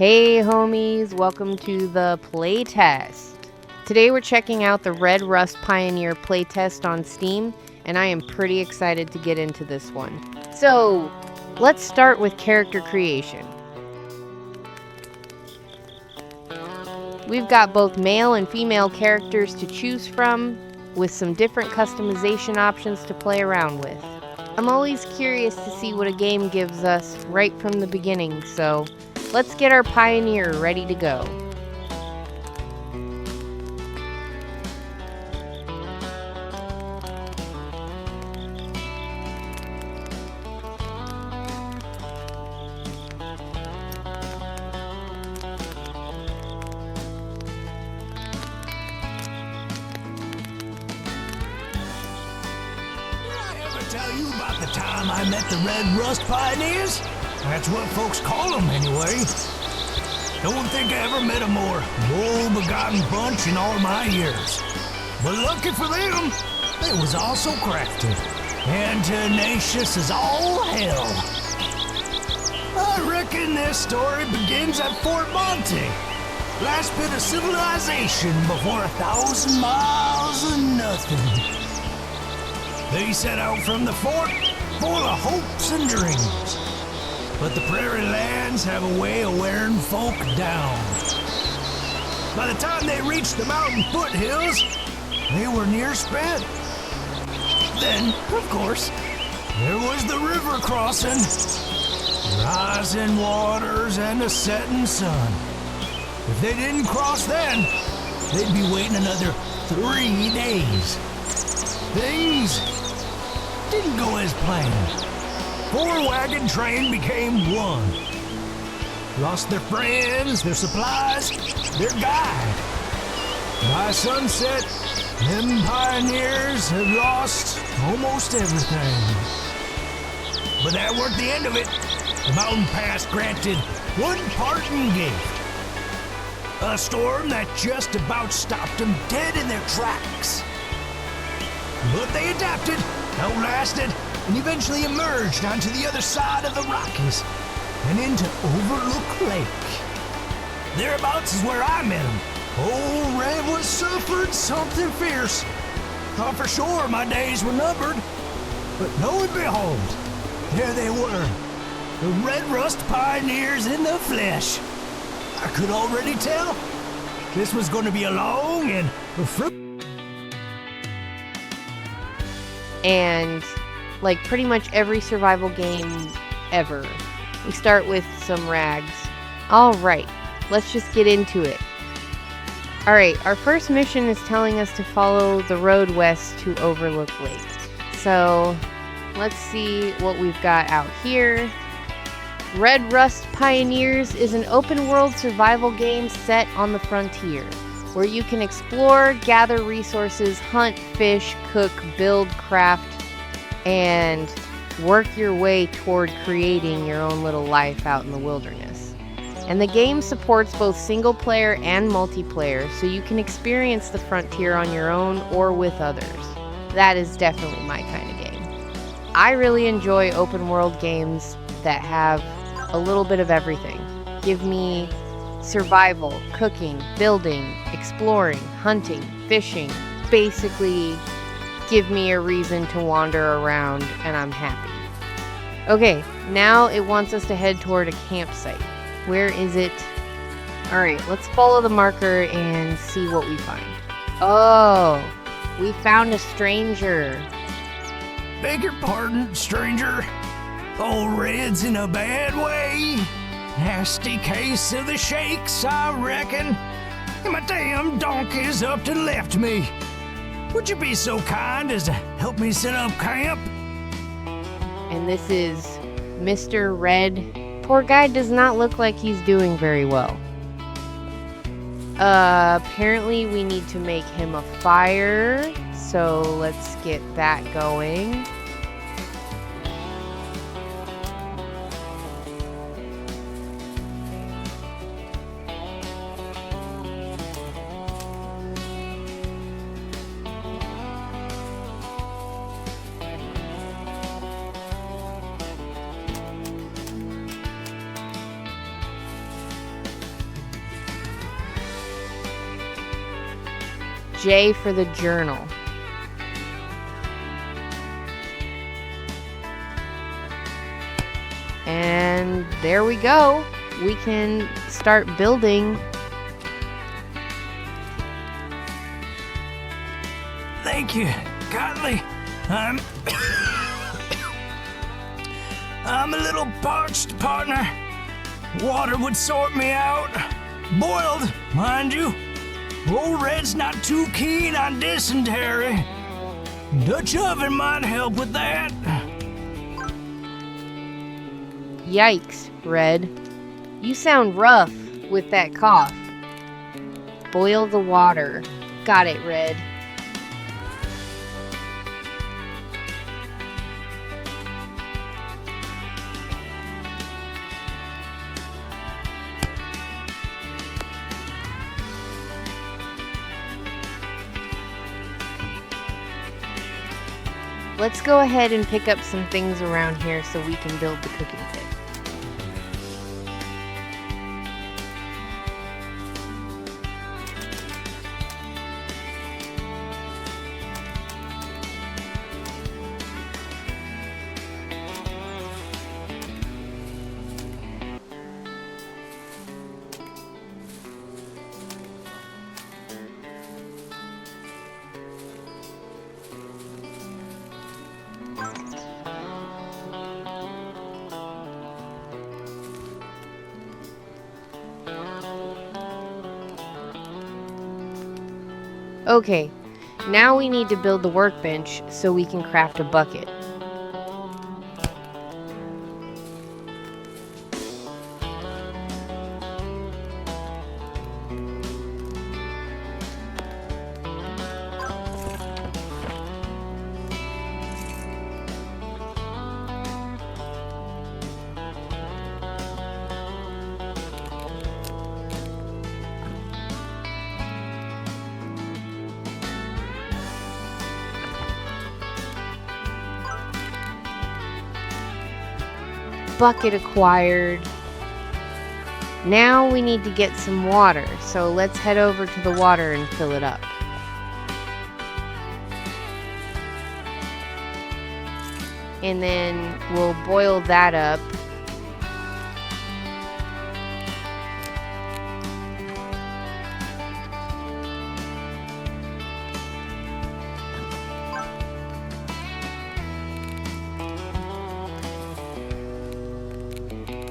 Hey homies, welcome to the playtest. Today we're checking out the Red Rust Pioneer Playtest on Steam, and I am pretty excited to get into this one. So, let's start with character creation. We've got both male and female characters to choose from, with some different customization options to play around with. I'm always curious to see what a game gives us right from the beginning, so let's get our Pioneer ready to go. Tell you about the time I met the Red Rust Pioneers? That's what folks call them anyway. Don't think I ever met a more woe-begotten bunch in all my years. But lucky for them, they was also crafty and tenacious as all hell. I reckon this story begins at Fort Monty, last bit of civilization before 1,000 miles of nothing. They set out from the fort full of hopes and dreams. But the prairie lands have a way of wearing folk down. By the time they reached the mountain foothills, they were near spent. Then, of course, there was the river crossing, rising waters and a setting sun. If they didn't cross then, they'd be waiting another 3 days. Things didn't go as planned. 4-wagon train became one. Lost their friends, their supplies, their guide. By sunset, them pioneers had lost almost everything. But that weren't the end of it. The mountain pass granted one parting gift. A storm that just about stopped them dead in their tracks. But they adapted, outlasted, and eventually emerged onto the other side of the Rockies and into Overlook Lake. Thereabouts is where I met him. Old Red was suffered something fierce. Thought for sure my days were numbered, but lo and behold, there they were, the Red Rust Pioneers in the flesh. I could already tell this was going to be a long and fruitful. And like pretty much every survival game ever, we start with some rags. Alright, let's just get into it. Alright, our first mission is telling us to follow the road west to Overlook Lake. So, let's see what we've got out here. Red Rust Pioneers is an open-world survival game set on the frontier, where you can explore, gather resources, hunt, fish, cook, build, craft, and work your way toward creating your own little life out in the wilderness. And the game supports both single player and multiplayer, so you can experience the frontier on your own or with others. That is definitely my kind of game. I really enjoy open world games that have a little bit of everything. Give me survival, cooking, building, exploring, hunting, fishing. Basically, give me a reason to wander around and I'm happy. Okay, now it wants us to head toward a campsite. Where is it? Alright, let's follow the marker and see what we find. Oh, we found a stranger. Beg your pardon, stranger. Old Red's in a bad way. Nasty case of the shakes, I reckon. And my damn donkey's up and left me. Would you be so kind as to help me set up camp? And this is Mr. Red. Poor guy does not look like he's doing very well. Apparently we need to make him a fire. So let's get that going. J for the journal. And there we go. We can start building. Thank you, kindly. I'm a little parched, partner. Water would sort me out. Boiled, mind you. Old Red's not too keen on dysentery. Dutch oven might help with that. Yikes, Red. You sound rough with that cough. Boil the water. Got it, Red. Let's go ahead and pick up some things around here so we can build the cooking pit. Okay, now we need to build the workbench so we can craft a bucket. Bucket acquired. Now we need to get some water, so let's head over to the water and fill it up. And then we'll boil that up.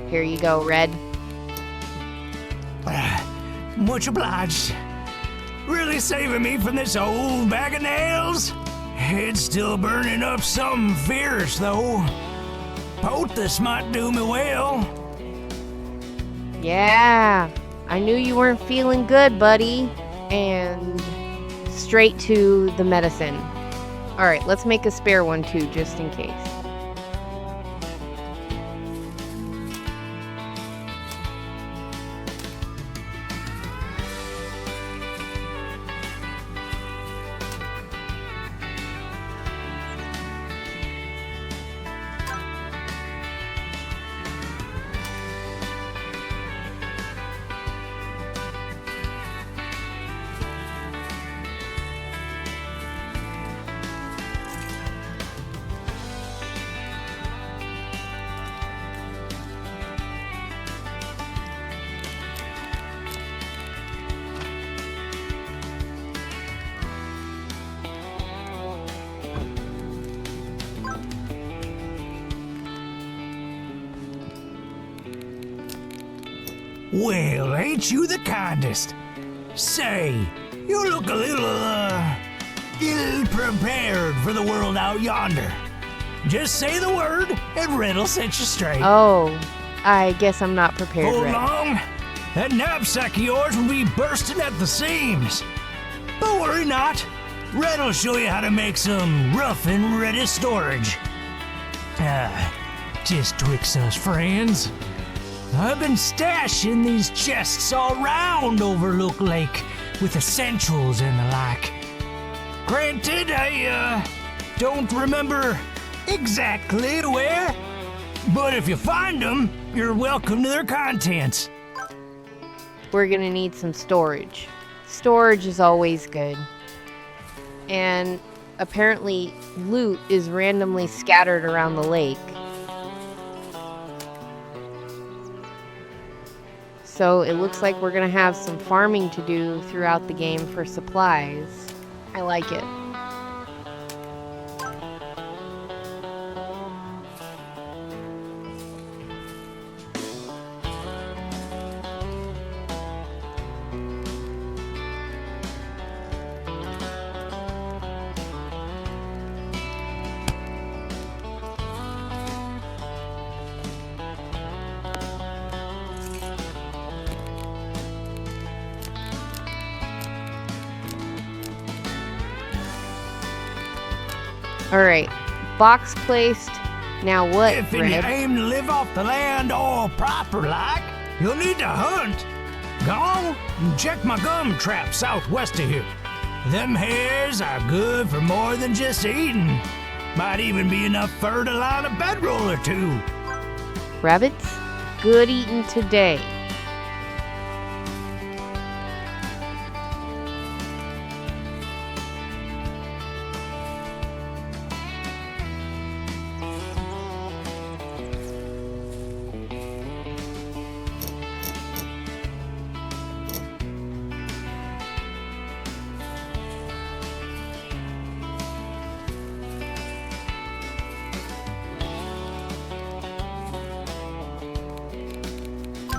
Here you go, Red. Much obliged. Really saving me from this old bag of nails? It's still burning up something fierce, though. Poultice might do me well. Yeah, I knew you weren't feeling good, buddy. And straight to the medicine. All right, let's make a spare one too, just in case. Well, ain't you the kindest? Say, you look a little, ill-prepared for the world out yonder. Just say the word, and Red'll set you straight. Oh, I guess I'm not prepared, Hold Red. long. That knapsack of yours will be bursting at the seams. But worry not. Red'll show you how to make some rough and ready storage. Just twixt us friends. I've been stashing these chests all round Overlook Lake with essentials and the like. Granted, I don't remember exactly where, but if you find them, you're welcome to their contents. We're gonna need some storage. Storage is always good. and apparently loot is randomly scattered around the lake. So it looks like we're gonna have some farming to do throughout the game for supplies. I like it. Alright, box placed. Now what, If you Red? aim to live off the land all proper like, you'll need to hunt. Go and check my gum trap southwest of here. Them hares are good for more than just eating. Might even be enough fur to line a bedroll or two. Rabbits? Good eating today.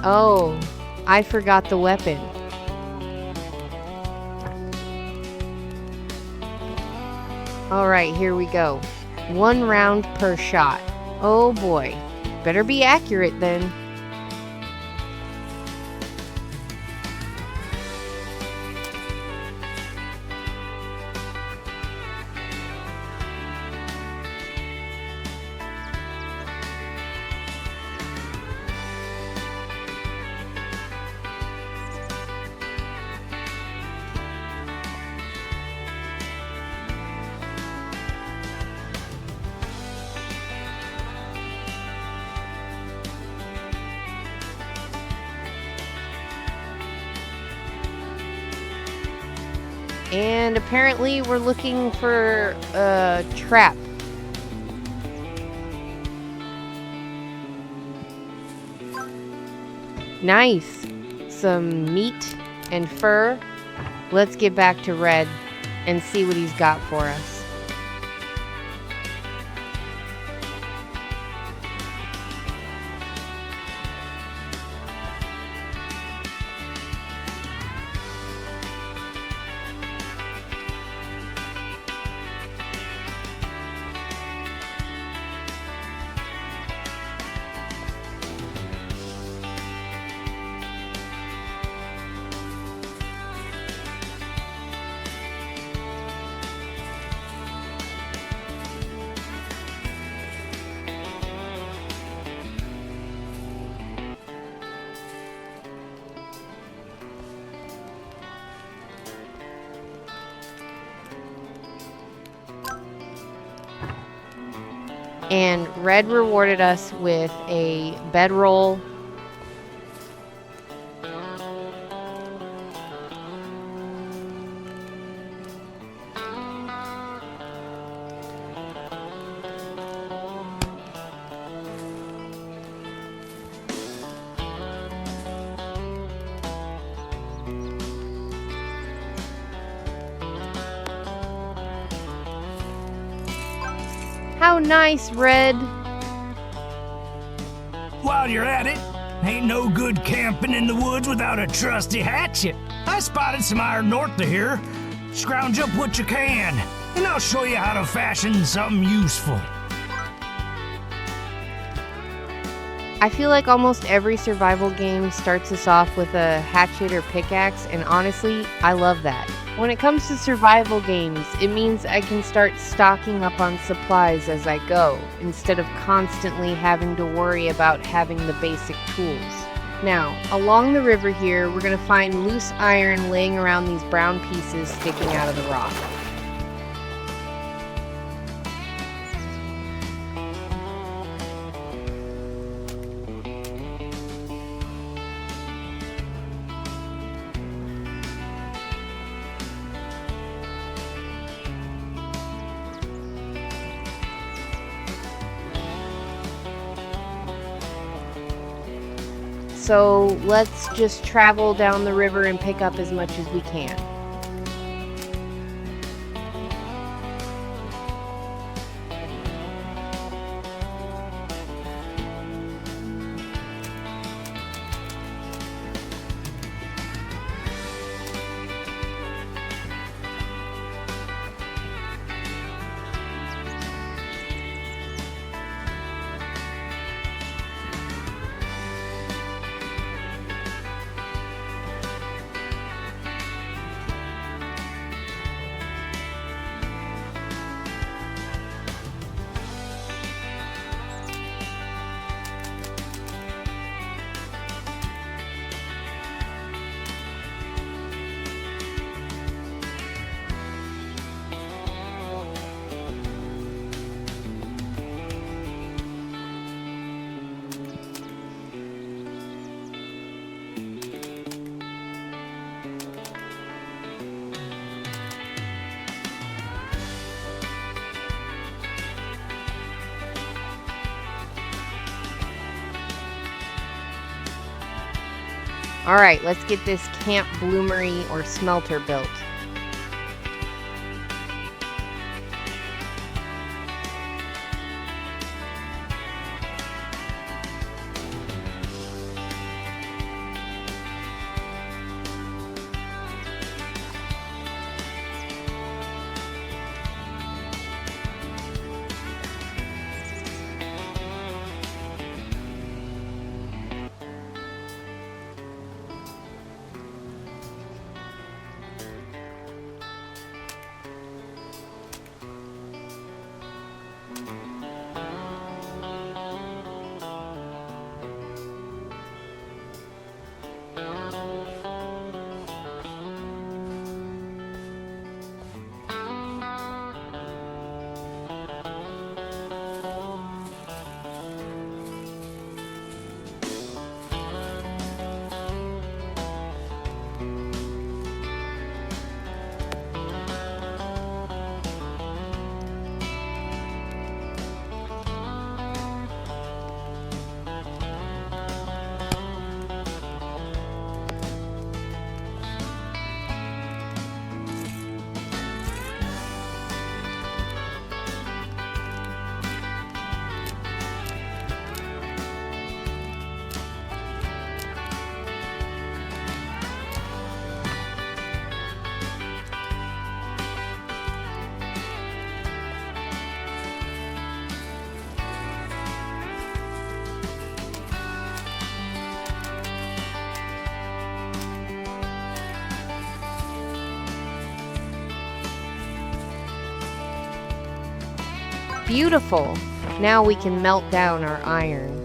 Oh, I forgot the weapon. Alright, here we go. 1 round per shot. Oh boy. Better be accurate then. And apparently we're looking for a trap. Nice. Some meat and fur. Let's get back to Red and see what he's got for us. And Red rewarded us with a bedroll. How nice, Red. While you're at it, ain't no good camping in the woods without a trusty hatchet. I spotted some iron north of here. Scrounge up what you can, and I'll show you how to fashion something useful. I feel like almost every survival game starts us off with a hatchet or pickaxe, and honestly, I love that. When it comes to survival games, it means I can start stocking up on supplies as I go, instead of constantly having to worry about having the basic tools. Now, along the river here, we're going to find loose iron laying around these brown pieces sticking out of the rock. So let's just travel down the river and pick up as much as we can. All right, let's get this camp bloomery or smelter built. Beautiful. Now we can melt down our iron.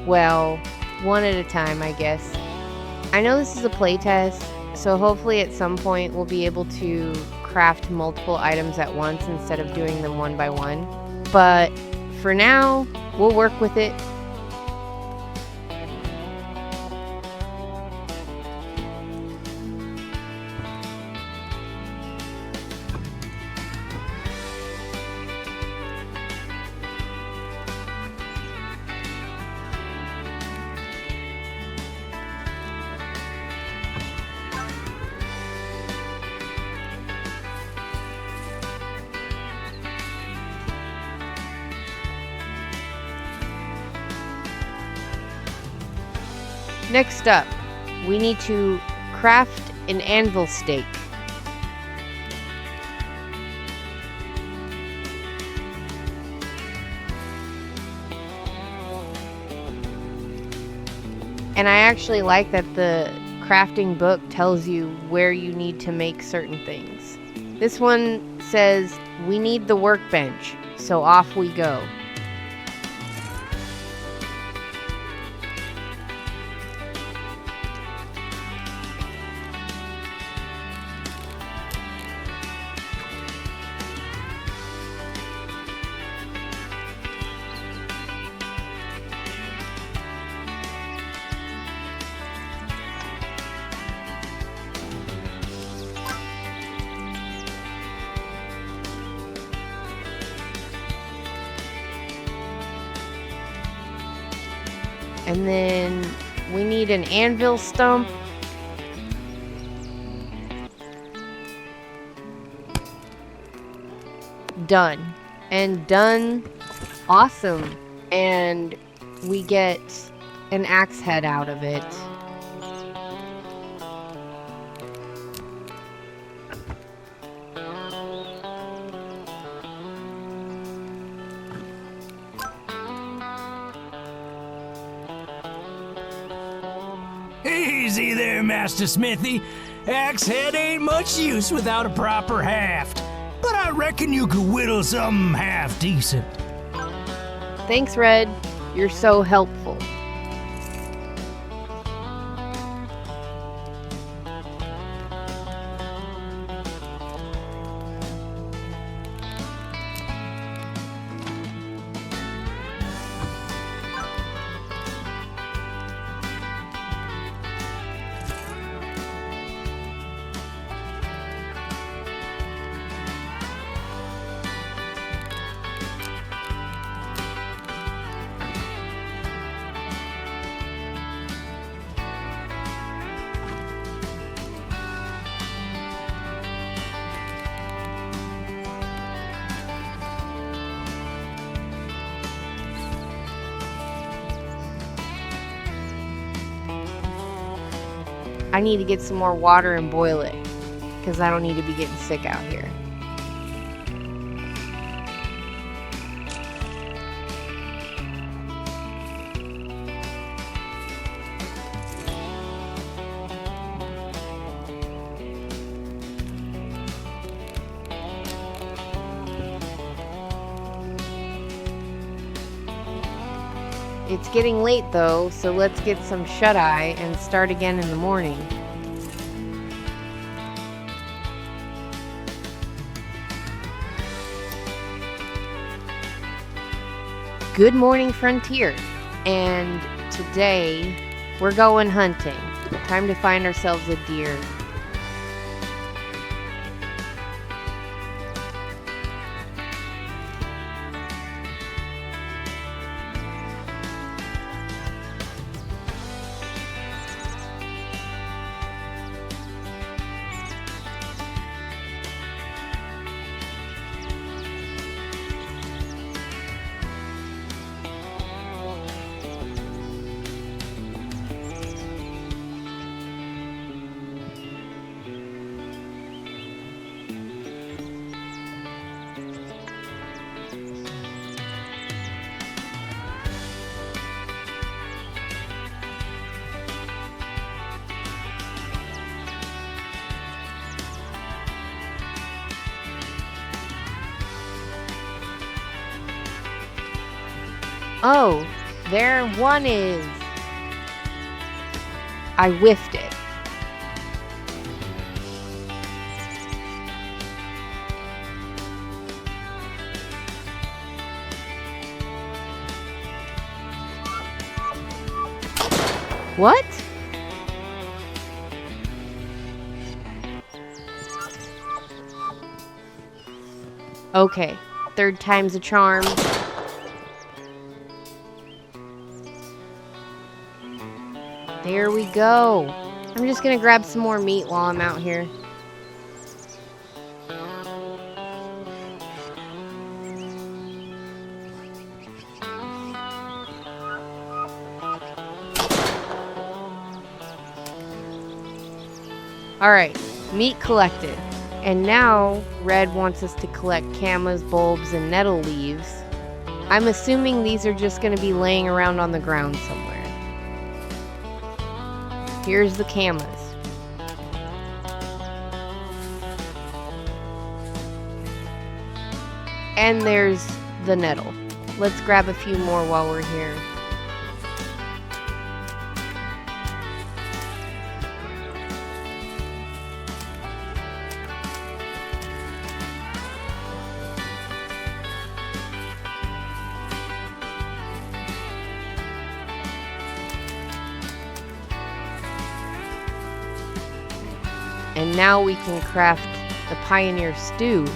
Well, one at a time, I guess. I know this is a playtest, so hopefully at some point we'll be able to craft multiple items at once instead of doing them one by one. But for now, we'll work with it. Next up, we need to craft an anvil stake. And I actually like that the crafting book tells you where you need to make certain things. This one says, we need the workbench, so off we go. And then we need an anvil stump. Done. And done. Awesome. And we get an axe head out of it. Easy there, Master Smithy. Axe head ain't much use without a proper haft. But I reckon you could whittle something half decent. Thanks, Red. You're so helpful. I need to get some more water and boil it, because I don't need to be getting sick out here. It's getting late though, so let's get some shut-eye and start again in the morning. Good morning, Frontier. And today we're going hunting. Time to find ourselves a deer. Oh, there one is. I whiffed it. What? Okay, third time's a charm. There we go. I'm just gonna grab some more meat while I'm out here. Alright, meat collected. And now Red wants us to collect camas, bulbs, and nettle leaves. I'm assuming these are just gonna be laying around on the ground somewhere. Here's the camas. And there's the nettle. Let's grab a few more while we're here. And now we can craft the Pioneer Stew.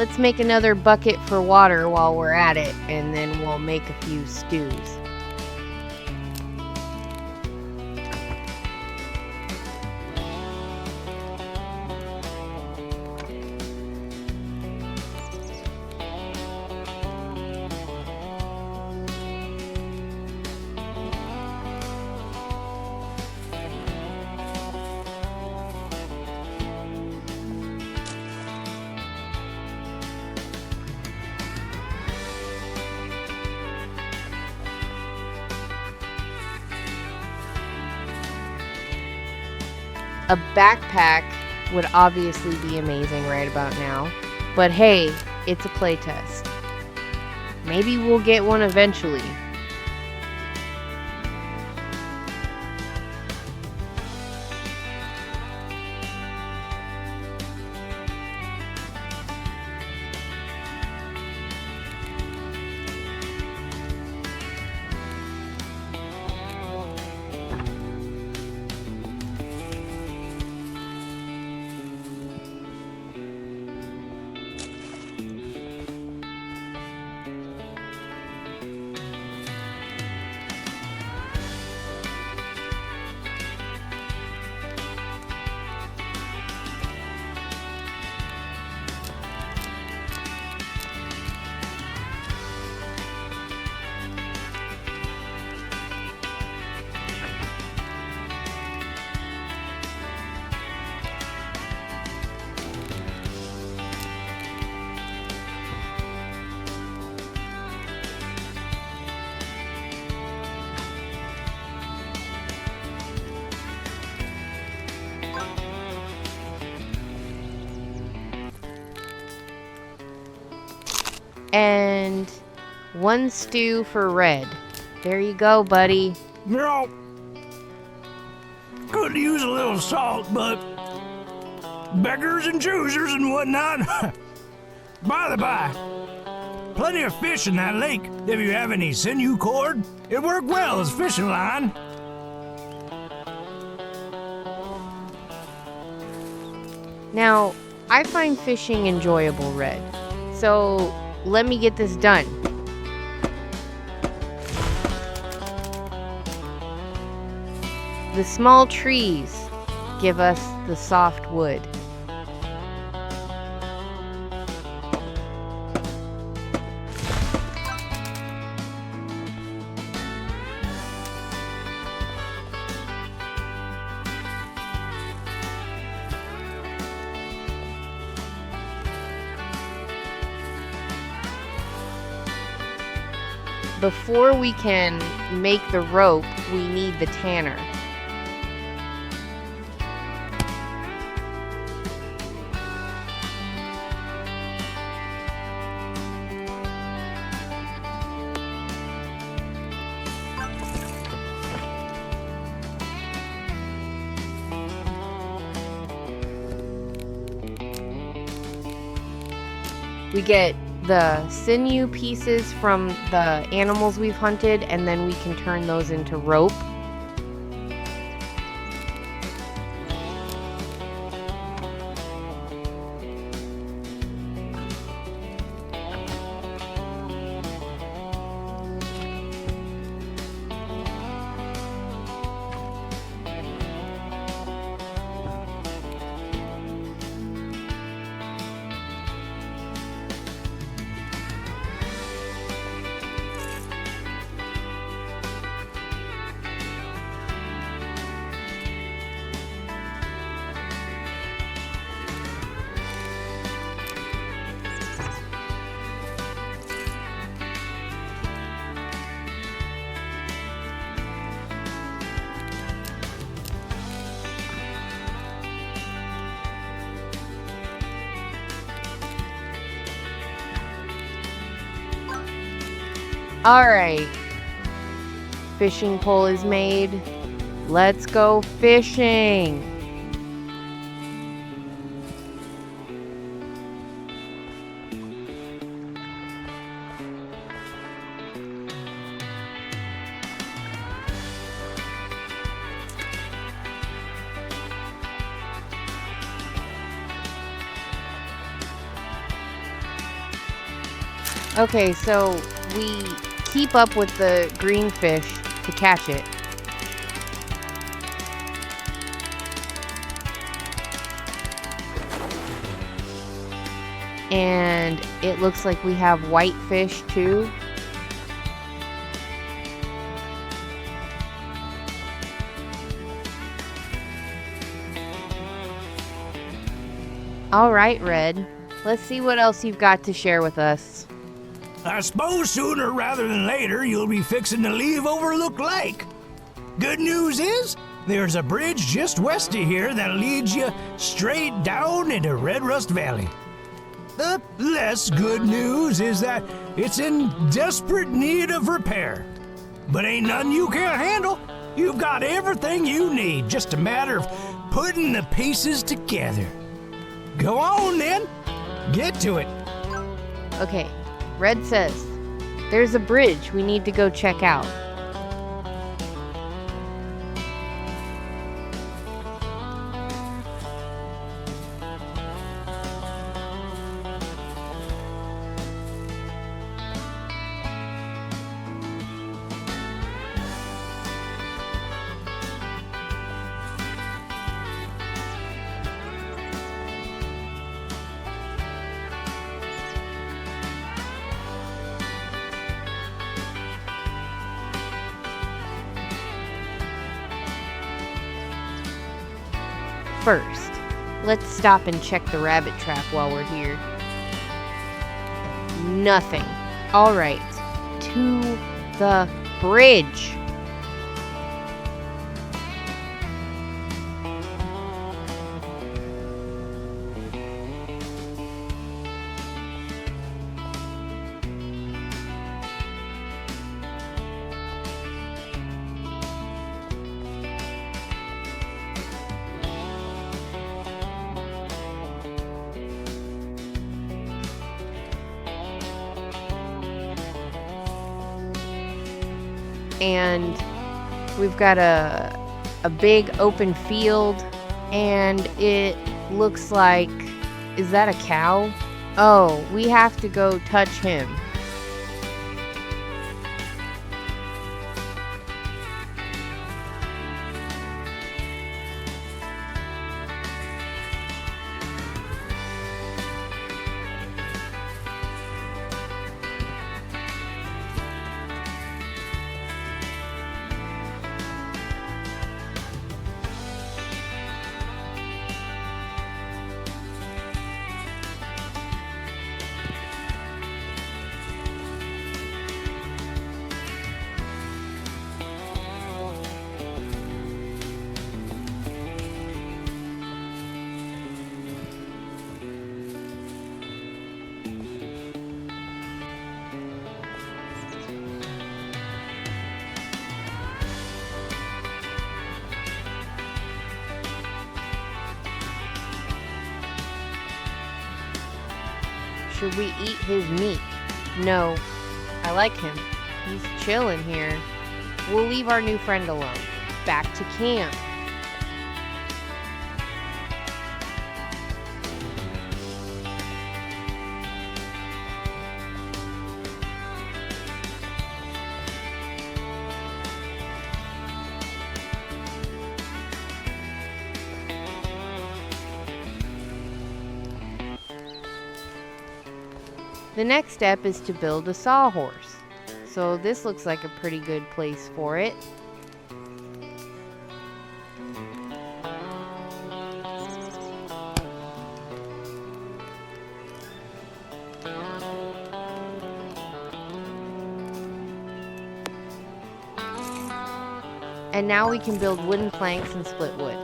let's make another bucket for water while we're at it, and then we'll make a few stews. A backpack would obviously be amazing right about now, but hey, it's a playtest. Maybe we'll get one eventually. And 1 stew for Red. There you go, buddy. You know, could use a little salt, but beggars and choosers and whatnot. By the by, plenty of fish in that lake. If you have any sinew cord, it worked well as fishing line. Now, I find fishing enjoyable, Red. So, let me get this done. The small trees give us the soft wood. Before we can make the rope, we need the tanner. We get the sinew pieces from the animals we've hunted, and then we can turn those into rope. Alright, fishing pole is made. Let's go fishing. Okay, so we keep up with the green fish to catch it. And it looks like we have white fish too. All right, Red. Let's see what else you've got to share with us. I suppose sooner rather than later you'll be fixing to leave Overlook Lake. Good news is, there's a bridge just west of here that leads you straight down into Red Rust Valley. The less good news is that it's in desperate need of repair. But ain't nothing you can't handle. You've got everything you need, just a matter of putting the pieces together. Go on then, get to it. Okay, Red says, there's a bridge we need to go check out. First, let's stop and check the rabbit trap while we're here. Nothing. All right, to the bridge. And we've got a big open field, and it looks like, is that a cow? Oh, we have to go touch him. Should we eat his meat? No. I like him. He's chilling here. We'll leave our new friend alone. Back to camp. The next step is to build a sawhorse. So this looks like a pretty good place for it. And now we can build wooden planks and split wood.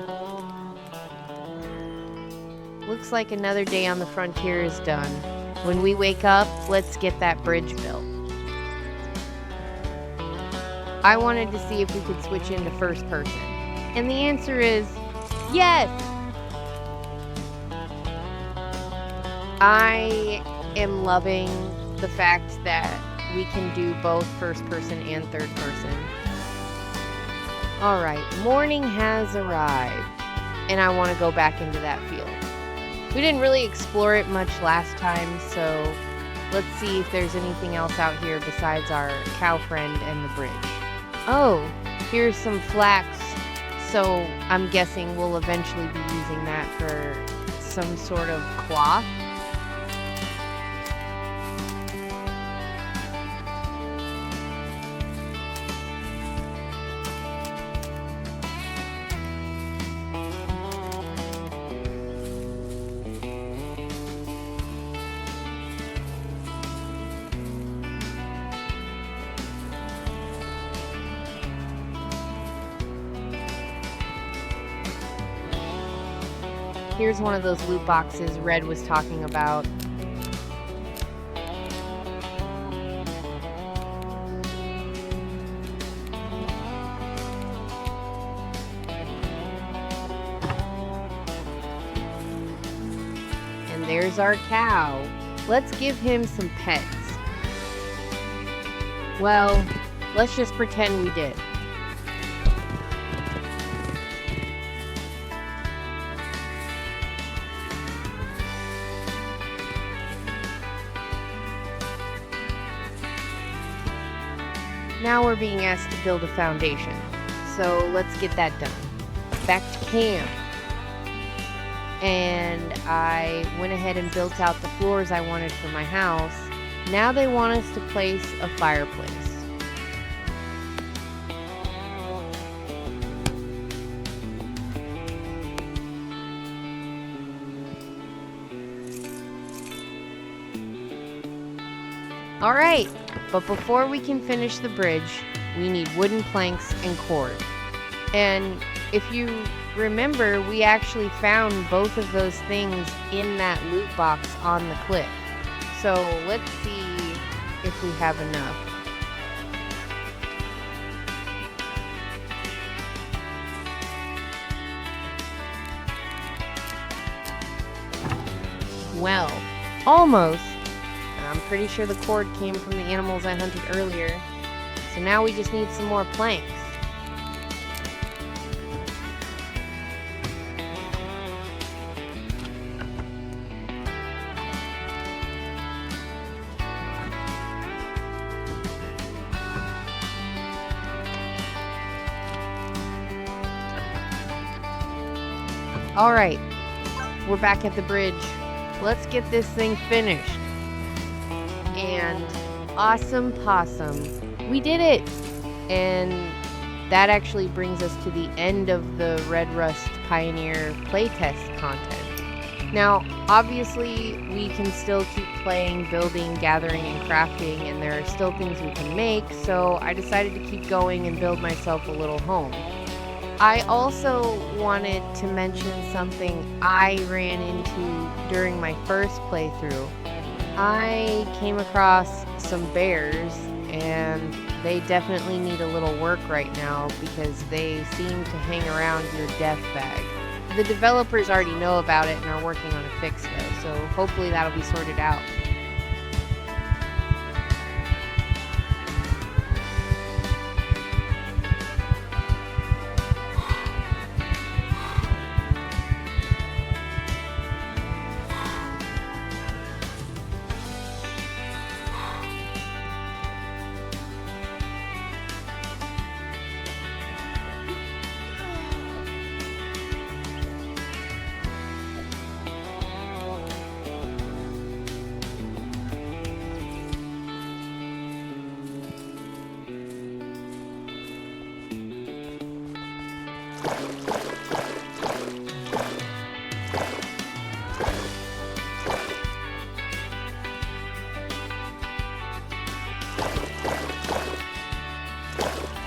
Looks like another day on the frontier is done. When we wake up, let's get that bridge built. I wanted to see if we could switch into first person. And the answer is yes! I am loving the fact that we can do both first person and third person. Alright, morning has arrived, and I want to go back into that field. We didn't really explore it much last time, so let's see if there's anything else out here besides our cow friend and the bridge. Oh, here's some flax, so I'm guessing we'll eventually be using that for some sort of cloth. Here's one of those loot boxes Red was talking about. And there's our cow. Let's give him some pets. Well, let's just pretend we did. Now we're being asked to build a foundation, so let's get that done. Back to camp. And I went ahead and built out the floors I wanted for my house. Now they want us to place a fireplace. All right. But before we can finish the bridge, we need wooden planks and cord. And if you remember, we actually found both of those things in that loot box on the cliff. So let's see if we have enough. Well, almost. I'm pretty sure the cord came from the animals I hunted earlier. So now we just need some more planks. All right, we're back at the bridge. Let's get this thing finished. And awesome possum, we did it! And that actually brings us to the end of the Red Rust Pioneer Playtest content. Now, obviously, we can still keep playing, building, gathering, and crafting, and there are still things we can make, so I decided to keep going and build myself a little home. I also wanted to mention something I ran into during my first playthrough. I came across some bears, and they definitely need a little work right now because they seem to hang around your death bag. The developers already know about it and are working on a fix though, so hopefully that'll be sorted out.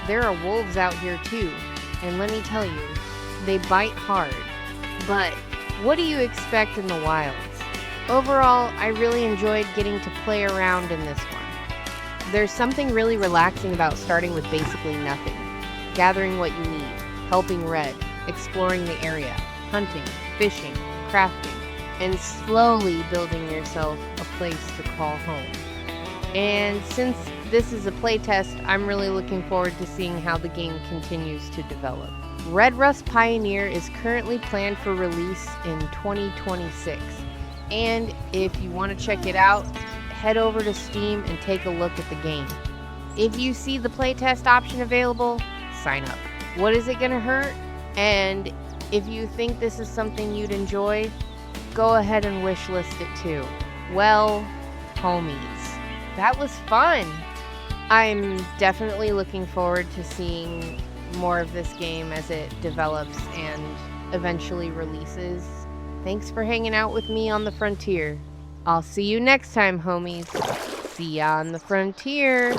There are wolves out here too, and let me tell you, they bite hard. But what do you expect in the wilds? Overall, I really enjoyed getting to play around in this one. There's something really relaxing about starting with basically nothing. Gathering what you need, helping Red, exploring the area, hunting, fishing, crafting, and slowly building yourself a place to call home. And since this is a playtest, I'm really looking forward to seeing how the game continues to develop. Red Rust Pioneer is currently planned for release in 2026. And if you want to check it out, head over to Steam and take a look at the game. If you see the playtest option available, sign up. What is it gonna hurt? And if you think this is something you'd enjoy, go ahead and wishlist it too. Well, homies, that was fun. I'm definitely looking forward to seeing more of this game as it develops and eventually releases. Thanks for hanging out with me on the frontier. I'll see you next time, homies. See ya on the frontier.